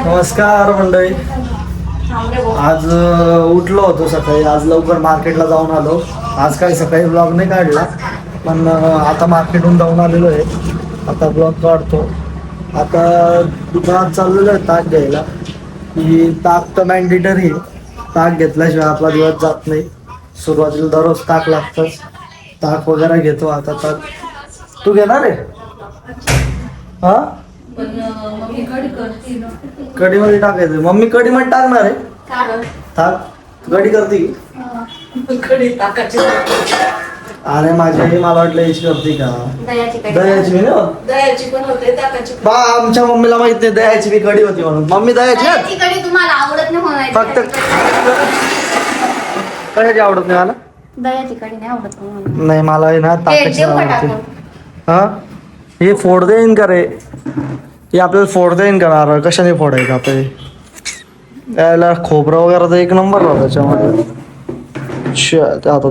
नमस्कार मंडळी. आज उठलो होतो सकाळी. आज लवकर मार्केटला जाऊन आलो. आज काही सकाळी ब्लॉग नाही काढला, पण आता मार्केटहून जाऊन आलेलो आहे. आता ब्लॉग काढतो. आता दुकानात चाललेलो आहे ताक घ्यायला. की ताक तर मॅन्डेटरी आहे. ताक घेतल्याशिवाय आपला दिवस जात नाही. सुरुवातीला दररोज ताक लागतंच. ताक वगैरे घेतो. आता ताक तू घेणार आहे? हा, कढीमध्ये टाकायचं. मम्मी कढीमध्ये टाकणार आहे ताक. कढी करते की? अरे माझी आई मला वाटलं याची करते का? दह्याची मी ना, दह्याची पण होते, ताकाची पण. बा आमच्या मम्मीला माहित नाही दह्याची बी कढी होती म्हणून. मम्मी दह्याची कढी तुम्हाला आवडत नाही म्हणायचं. फक्त कशाची आवडत नाही मला? दह्याची कढी नाही आवडत म्हणून. नाही मला आहे ना ताकाची आवडते. हा, हे फोड देईन का रे? हे आपल्याला फोड देईन का? नारळ कशाने फोडायचं आता? याला खोबरं वगैरे तर एक नंबर राहतो त्याच्यामध्ये. आता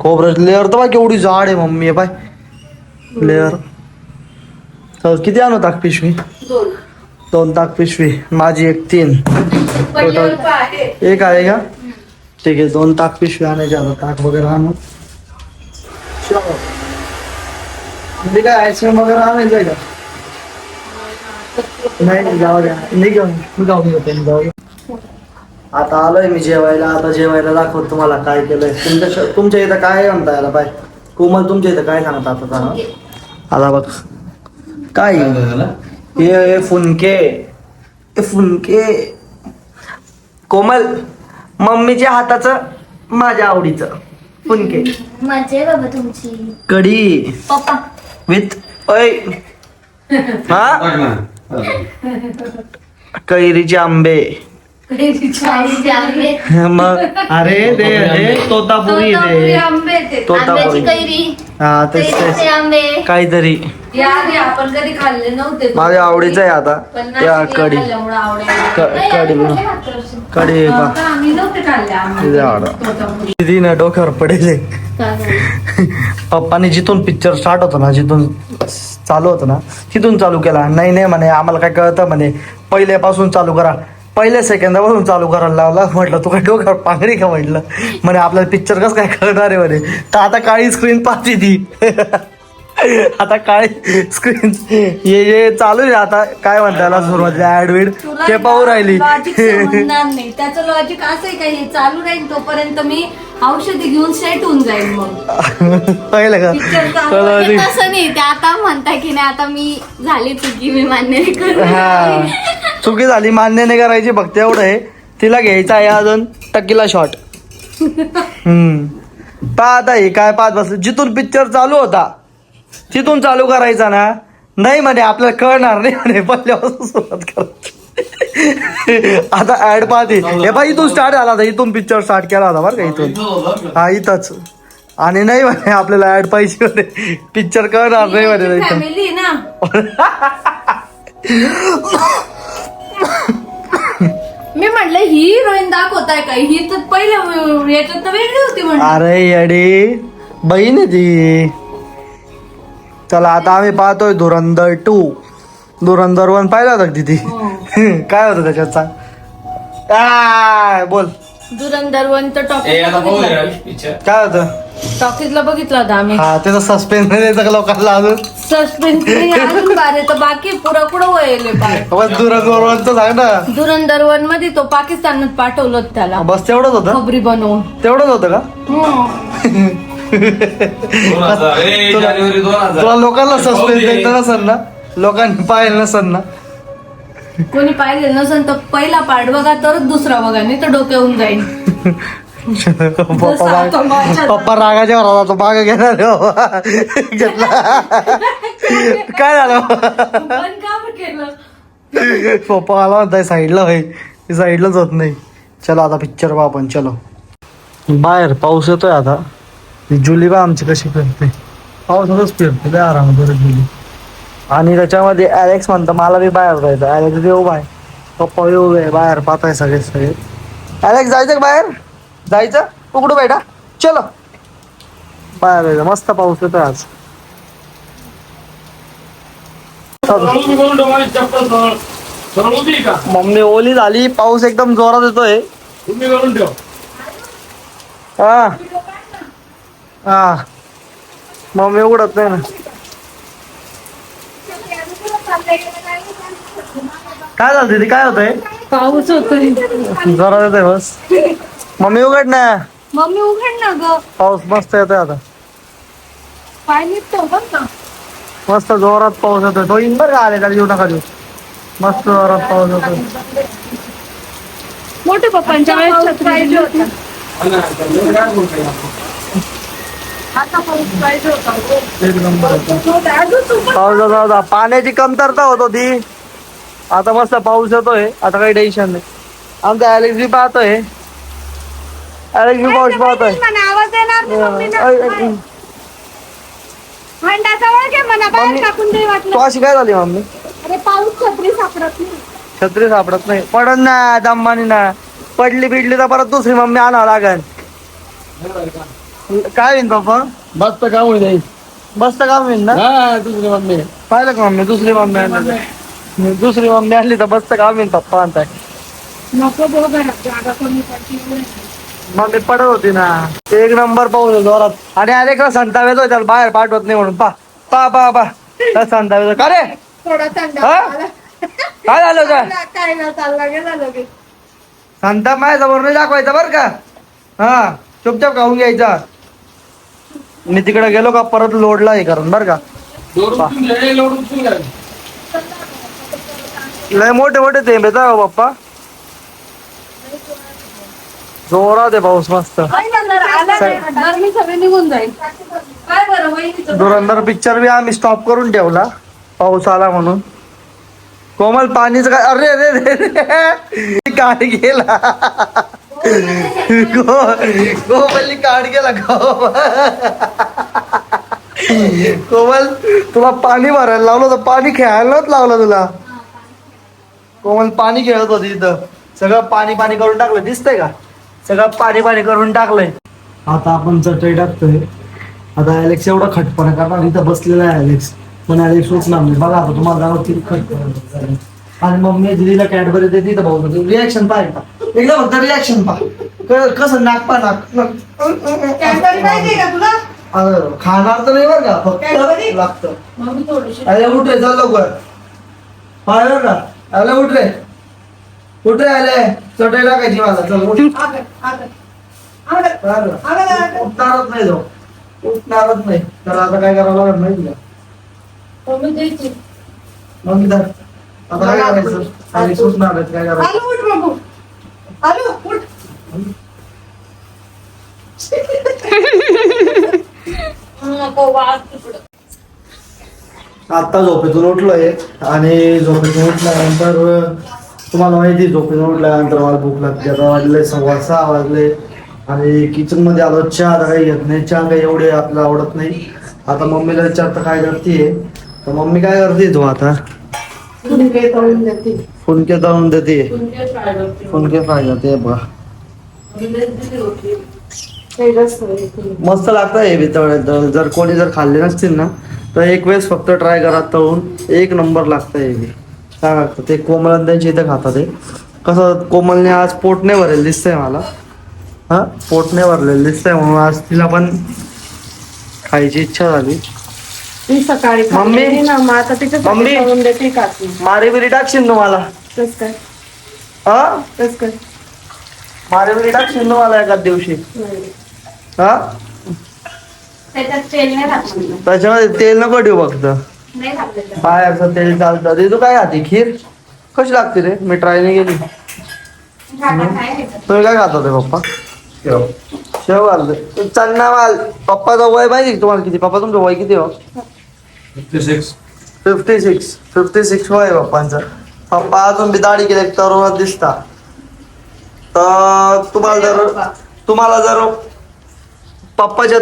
खोबऱ्याची लेअर तर बाय केवढी जाड आहे मम्मी. आहे बाय लेअर. चल किती आणू ताक पिशवी? दोन ताक पिशवी. माझी एक 3 टोटल एक आहे का? ठीक आहे, 2 ताक पिशवी आणायचे. आता ताक वगैरे आणू. म्हणजे काय आईस्क्रीम वगैरे आणायचं आहे का? नाही जाऊ द्या, नाही घेऊन मी जाऊ घेतो. आता आलोय मी जेवायला. आता जेवायला दाखवत तुम्हाला काय केलंय. तुमच्या इथं काय म्हणता याला बाय? कोमल तुमच्या इथं काय सांगता आता? आता बघ काय हे फुनके. फुनके कोमल मम्मीच्या हाताचं, माझ्या आवडीचं फुनके. मजे बाबा तुमची. कढी पप्पा विथ हा कैरीचे आंबे. मग अरे ते तोतापुरी ते तोतापुरी. हा तेच काहीतरी आपण कधी खाल्ले नव्हते. माझ्या आवडीचं आहे आता. या कढी कढी आम्ही नव्हते खाल्ले. दीदीनं डोक्यावर पडेल. पप्पाने जिथून पिक्चर स्टार्ट होतो ना, जिथून चालू होतं ना तिथून चालू केला. नाही म्हणे आम्हाला काय कळतं म्हणे, पहिल्यापासून चालू करा. पहिल्या सेकंदापासून चालू करायला लावला. म्हटलं तू काय डोक्यावर पांगडी का? म्हटलं म्हणे आपल्याला पिक्चर कसं काय कळणार आहे म्हणे. तर आता काळी स्क्रीन पाहते ती. आता काळी स्क्रीन हे चालू आहे. आता काय म्हणता याला सुरुवातीला ऍडविड ते पाहू राहिली. नाही त्याचं लॉजिक असं आहे का, हे चालू राहील तोपर्यंत मी औषधी घेऊन सेट होऊन जाईल. मग पाहिलं का? तसं नाही ते आता म्हणता की नाही, आता मी झाली चुकी, मी मान्य नाही करत. हा, चुकी झाली मान्य नाही करायची. फक्त एवढं आहे, तिला घ्यायचा आहे अजून टकीला शॉट. आता हे काय पाहत बसलं. जिथून पिक्चर चालू होता तिथून चालू करायचा ना. नाही म्हणे आपल्याला कळणार नाही म्हणे, पहिल्यापासून सुरुवात करायची. आता ऍड पाहते. हे बाई इथून स्टार्ट झाला होता, इथून पिक्चर स्टार्ट केला होता बरं का, इथून. हा इथंच. आणि नाही म्हणे आपल्याला ऍड पाहिजे म्हणे, पिक्चर कळणार नाही म्हणे. फॅमिली ना. मी म्हटलं ही हिरोईन दाखवताय का? ही तर पहिल्या याच्यात तर वेगळी होती म्हणून. अरे अडे बहीण आहे ती. चला आता आम्ही पाहतोय धुरंधर 2. धुरंधर 1 पाहिला होता तिथे? काय होतं त्याच्यात सांग. काय बोल. धुरंधर 1 तर काय होतं? टॉकीजला बघितला होता आम्ही. हा, त्याचा सस्पेन्स नाही द्यायचा का लोकांना अजून? सस्पेन्स अजून बारे तर बाकी पुढं पुढं वळले. धुरंधर 1 सांग ना. धुरंधर 1 मध्ये तो पाकिस्तानात पाठवलं होतं त्याला. बस तेवढंच होतं? खबरी बनवून तेवढंच होतं का? तुला लोकांना सस्पेन्स द्यायचं नसेल ना, लोकांनी पाहिलं नसेल ना. कोणी पाहिलं नसेल तर पहिला पार्ट बघा, तरच दुसरा बघा, नाही तर डोक्यावरून जाईल. पप्पा रागाच्या घरात जातो. मागे घेणार घेतला. काय झालं? पप्पा आला म्हणताय साईडला होय, साईडलाच होत नाही. चलो आता पिक्चर बा आपण. चलो बाहेर पाऊस येतोय. आता जुली बा आमची कशी फिरते, पावसातच फिरते आराम करत जुली. आणि त्याच्यामध्ये ॲलेक्स म्हणतं मला बी बाहेर जायचं. ॲलेक्स येऊ बाय, पप्पा येऊ आहे बाहेर पाहताय सगळे. ॲलेक्स जायचं का बाहेर? जायचं उघडू बेटा, चलो बाहेर जायचं. मस्त पाऊस येतोय आज. मम्मी ओली झाली, पाऊस एकदम जोरात येतोय. हा हा मम्मी उघडत नाही ना. काय झालं दीदी, काय होतंय? पाऊस होतोय. जोरात येतोय बस. मम्मी उघड ना. मम्मी उघड ना ग. पाऊस मस्त येतोय आता. पाय निघतो बघ ना. मस्त जोरात पाऊस येतोय. तो इन बरं का आले त्याला येऊ नका देऊ. मस्त जोरात पाऊस येतोय. मोठे पप्पांच्या वेळेस छत्री पाहिजे होता. आता पाऊस पाहिजे होता. एक नंबर पाऊस. पाण्याची कमतरता होत होती, आता मस्त पाऊस येतोय. आता काही टेन्शन नाही. आमचा अलेक्स बी पाहतोय. अलेक्स बी पाऊस पाहतोय. आवाज येणार नाही मम्मीला. हंडाजवळ घे म्हणा, बाहेर टाकून दे वाटलं. तो अशी काय झाली मम्मी? अरे पाऊस छत्री सापडत नाही. छत्री सापडत नाही. पडन ना दम्मानी ना. पडली बिडली तर परत दुसरी मम्मी आणावं लागेल. काय होईन पप्पा? मस्त काम होईल. मस्त काम होईल ना. हा दुसरी मम्मी पाहिलं का मम्मी, दुसरी मम्मी आणली. दुसरी मम्मी आणली तर मस्त काम होईल पप्पा आणताय. नको घरात जागा कमी पडली. मम्मी पडत होती ना. एक नंबर पाऊस जोरात. आणि अरे संताप येतोय, त्याला बाहेर पाठवत नाही म्हणून. पा संताप येतो का रे? थोडा थंड हा? काय झालं का? काय ना चालला गेला लगेच. संताप माझ्या समोर नाही दाखवायचा बर का. हा चुपचाप खाऊन घ्यायचा. मी तिकडे गेलो का परत लोडला हे करून बर का. लय मोठे मोठे थेंब येतात पप्पा. जोरात आहे पाऊस मस्त. गरमी सगळी निघून जाईल. काय बरं वहिनीचं धुरंधर पिक्चर बी आम्ही स्टॉप करून ठेवला, पाऊस आला म्हणून. कोमल पाणीच काय, अरे रे रे काढ गेला. कोमलनी काढ गेला. कोमल तुला पाणी भरायला लावलं तर पाणी खेळायलाच लावलं तुला. कोमल पाणी खेळत होती इथं. सगळं पाणी पाणी करून टाकलं, दिसतंय का? सगळं पाणी पाणी करून टाकलंय. आता आपण चटई टाकतोय. आता अलेक्स एवढा खटपणा करणार, इथं बसलेला आहे अलेक्स. पण अलेक्स उठणार नाही. बघा आता तुम्हाला गावात खटपणा. आणि मम्मी दिदीला कॅडबरी देते तर भाऊ रिॲक्शन पाहिजे. एकदा फक्त रिॲक्शन पहा कसं नाक पा नाक. कॅडबरी पाहिजे का तुला? खाणार तर नाही बरं का, फक्त लागतं. मम्मी थोडीशी अरे उठ रे, चल लवकर. पाहिलं का? अरे उठ रे, उठ रे. आले चटई टाकायची मला. चल उठ. उठणारच नाही तो, उठणारच नाही. तर आता काय करावं लागत नाही तुला. मम्मी द्यायची. मग तर आता काय करायचं? आणि सुटणार आहेत, काय करायचं? आलो उठ बाबू. आलो उठ. नको वाज तिकडं. आत्ता झोपेतून उठलोय आणि झोपेतून उठल्यानंतर तुम्हाला माहिती, झोपेतून उठल्यानंतर मला भूक लागते. आता वाजले 6:15 वाजले आणि किचन मध्ये आलो. चहा आता काही घेत नाही, चहा काही एवढे आपल्याला आवडत नाही. आता मम्मीला विचारतं काय करते, तर मम्मी काय करते तू आता? फुनके तळून देते. फुनके तळून देते. फुनके फ्राय करते बघा. मस्त लागतं हे बी तळ. जर कोणी जर खाल्ले नसतील ना तर एक वेळेस फक्त ट्राय करा तळून, एक नंबर लागतं हे बी. काय लागतं ते कोमल त्यांच्या इथे खातात. ते कसं कोमलने आज पोट नाही भरेल दिसतंय मला. हा पोट नाही भरलेलं दिसतंय म्हणून आज तिला पण खायची इच्छा झाली. ती सकाळी मम्मी? खाल्लेली ना, मग आता तिच्यासाठी मम्मी? तळून देते का ती? मारी बिरी टाकशील तुम्हाला? तस काय हा तस काय मारी बिरी टाकशील तुम्हाला एखाद दिवशी? हा त्याच्यात तेल नाही टाकलं. त्याच्यामध्ये तेल नको ठेवू फक्त. नाही टाकलं. बाहेरचं तेल चालतं. ते तू काय खाते? खीर कशी लागते रे? मी ट्राय नाही केली. तुम्ही काय खाता ते पप्पा? शेव घालते. चन्ना माल. पप्पाचं वय माहिती का तुम्हाला किती? पप्पा तुमचं वय किती हो? 56 वय आहे पप्पांचं. पप्पा अजून बी दाढी केली तरुणात दिसता. तर तुम्हाला जर पप्पाच्या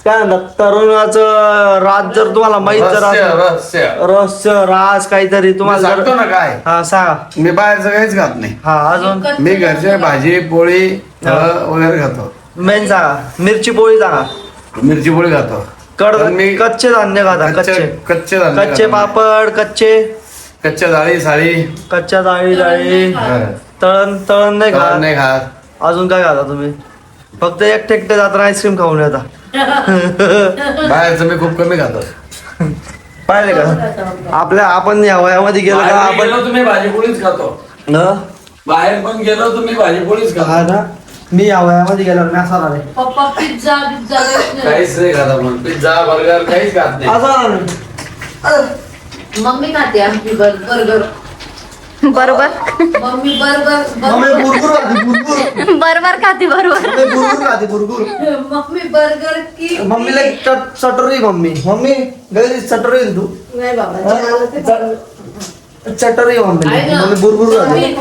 काय म्हणतात तरुणाचं राज जर तुम्हाला माहित जर रहस्य राज काहीतरी तुम्हाला सांगतो ना काय. हा सांगा. मी बाहेरचं काहीच खात नाही. हा अजून मी घरचे भाजी पोळी फळं वगैरे खातो. मेन सांगा. मिरची पोळी सांगा. मिरची पोळी खातो. कड पण मी कच्चे धान्य खाता. कच्चे कच्चे धान्य कच्चे खातो. पापड, कच्चे कच्च्या डाळी साळी कच्च्या डाळी तळण तळण नाही खात खात. नाही खात. अजून काय खाता तुम्ही? फक्त एकटे जाताना आईस्क्रीम खाऊन येता. बाहेरचं मी खूप कमी खातो. पाहिले का आपण या वयामध्ये गेलो का बाहेर आपण गेलो तुम्ही भाजीपोळीच खातो. हं? बाहेर पण गेलो तुम्ही भाजीपोळीच हा खातो. ना, मी या वयामध्ये गेल्यावर मी असा नाही. पप्पा पिझ्झा काहीच नाही खात आपण. पिझ्झा बर्गर काहीच खात नाही. असा नाही. मम्मी खाते आमची बर्गर. बरोबर मम्मी बर्गर मम्मी बुरबुर खाते, बुरबुर. बरोबर खाती बरोबर. मम्मी बुरबुर खाते, बुरबुर. मम्मी बर्गर की मम्मीला एक चटोरी मम्मी गैरी चटोरी आहे तू. नाही बाबा चटोरी मम्मी बुरबुर खाते.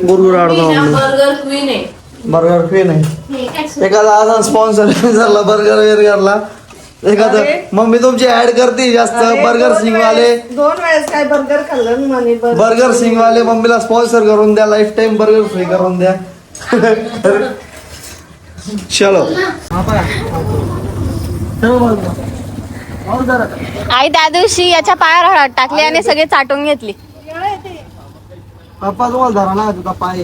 बुरबुर आवडतो मम्मी. बर्गर क्वीन आहे. बर्गर क्वीन आहे. एखादा असा स्पॉन्सर झाला बर्गरला एखादं मम्मी तुमची ऍड करते जास्त. बर्गर सिंग वाले 2 वेळेस काय बर्गर खाल्लं म्हणे बर्गर सिंग वाले मम्मीला स्पॉन्सर करून द्या. लाईफ टाइम बर्गर फ्री करून द्या. चलो आई त्या दिवशी याच्या पायावर हळद टाकली आणि सगळे चाटून घेतली. पप्पा तुम्हाला धरा ना तुझा पाय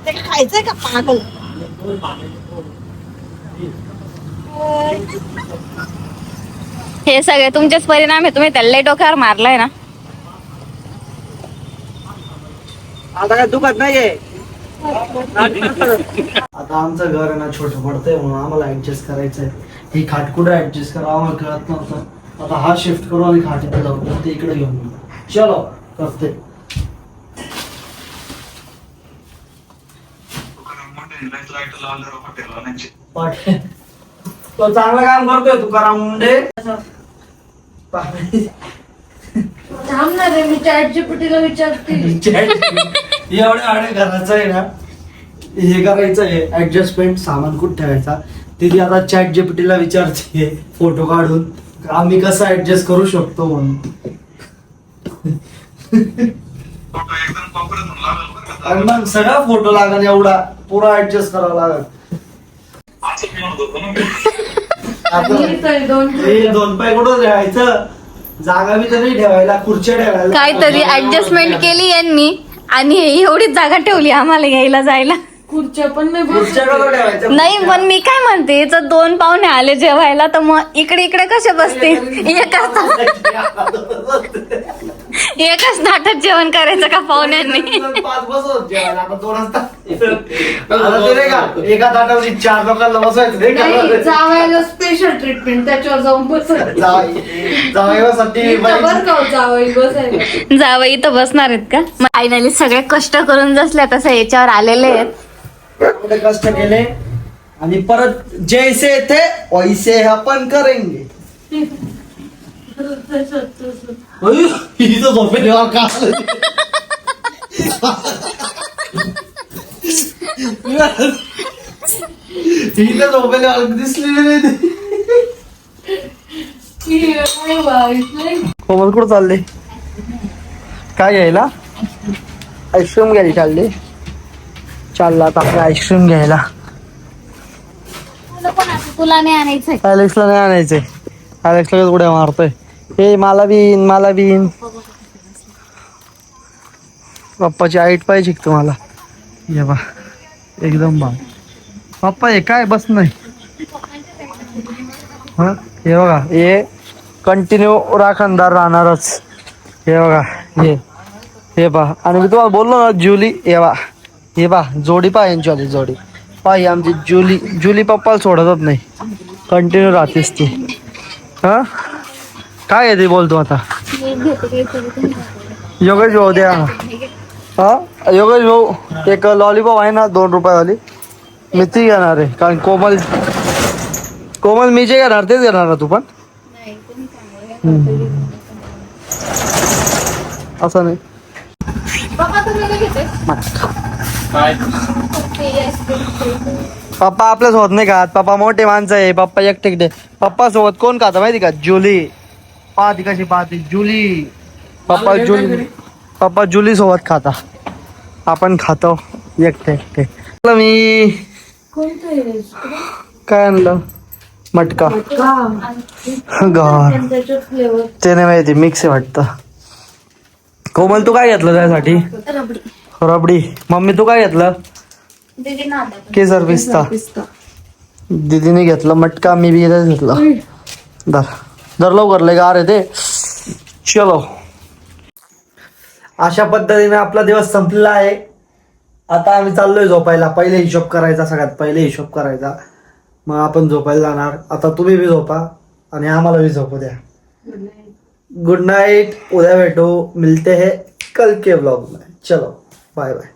खायचंय का पागल. हे सगळे तुमचेच परिणाम आहे. तुम्ही त्याला लय डोक्यावर मारलाय ना. आता काय दुखत नाहीये. आता आमचं घर आहे ना छोटं पडतंय म्हणून आम्हाला ऍडजस्ट करायचंय. ही खाट कुठे ऍडजस्ट करा आम्हाला कळत नव्हतं. आता हा शिफ्ट करू आणि खाट इथे लावू ते इकडे घेऊन येऊ. चलो करते. तो चांगलं काम करतोय तुकाराम मुंडे. थांब ना रे मी ChatGPT ला विचारते. एवढ्या आडे घराचं आहे ना हे करायचं आहे ऍडजस्टमेंट सामान कुठं ठेवायचा. तिथे आता ChatGPT ला विचारते फोटो काढून आम्ही कसं ऍडजस्ट करू शकतो म्हणून. आणि मग सगळा फोटो लागल एवढा पुरा ऍडजस्ट करावा लागल. हे 2 पाय कुठं ठेवायचं. जागा बी तर नाही ठेवायला. खुर्च्या ठेवायला काहीतरी ऍडजस्टमेंट केली यांनी आणि एवढीच जागा ठेवली आम्हाला यायला जायला. खुर्च्या पण नाही खुर्च्या कुठं ठेवायच्या. नाही पण मी काय म्हणते जर 2 पाहुणे आले जेवायला तर मग इकडे इकडे कसे बसते. एकाच ताटात जेवण करायचं का पाहुण्यांनी. 5 बसवत जेवायला. आता 2 असतात. आता ते नाही का एका ताटावरती 4 लोकांना बसवायचं नाही का? जावायला स्पेशल ट्रीटमेंट त्याच्यावर जाऊन बसायचं. जावयासाठी बर का जावई बसायला. जावं इथं बसणार आहेत का. फायनली सगळे कष्ट करून जसल्या तसं याच्यावर आलेले आहेत. एवढे कष्ट केले आणि परत जैसे थे वैसे आपण करेंगे. हिचं झोपेल का हिचं झोपेल दिसली नाही. कोमल कुठं चालले. काय घ्यायला आईस्क्रीम घ्यायला चालले. चालला आता आपल्या आईस्क्रीम घ्यायला. तुला नाही आणायचंय. अलेक्सला नाही आणायचंय. अलेक्सला उड्या मारतोय. हे मला बीन पप्पाची हाईट पाहिजे तुम्हाला. ये बा एकदम बा पप्पा हे काय बस नाही. हा हे बघा हे कंटिन्यू राखणदार राहणारच. हे बघा हे पहा. आणि मी तुम्हाला बोललो ना जुली हे बा जोडी पहा यांची जोडी पहा. आमची जुली पप्पाला सोडतच नाही. कंटिन्यू राहतेस ती. हा काय आहे ते बोलतो आता. योगेश भाऊ द्या. हा योगेश भाऊ एक लॉलीपॉप आहे ना 2 रुपयावाली मी ती घेणार आहे. कारण कोमल मी जे घेणार तेच घेणार ना तू पण. असं नाही. पप्पा आपल्या सोबत नाही खात. पप्पा मोठे माणसं आहे. पप्पा एकटे. पप्पा सोबत कोण खात माहिती का. जुली पाहती कशी पाहती जुली. पप्पा जुली सोबत खाता, आपण खातो एकटे एकटे. मी काय आणलं, मटका. गार ते नाही माहिती, मिक्स आहे वाटतं. कोमल तू काय घेतलं त्यासाठी? रबडी. मम्मी तू काय घेतलं? केसर पिस्ता. दीदीने घेतलं मटका, मी बी घेतलं. दर लवकर लय गार आहे ते. चलो, अशा पद्धतीने आपला दिवस संपलेला आहे. आता आम्ही चाललोय झोपायला. पहिले हिशोब करायचा, सगळ्यात पहिले हिशोब करायचा, मग आपण झोपायला जाणार. आता तुम्ही बी झोपा आणि आम्हाला बी झोपू द्या. Good Knight. उद्या भेटू. मिलते हैं कल के व्लॉग में. चलो बाय बाय.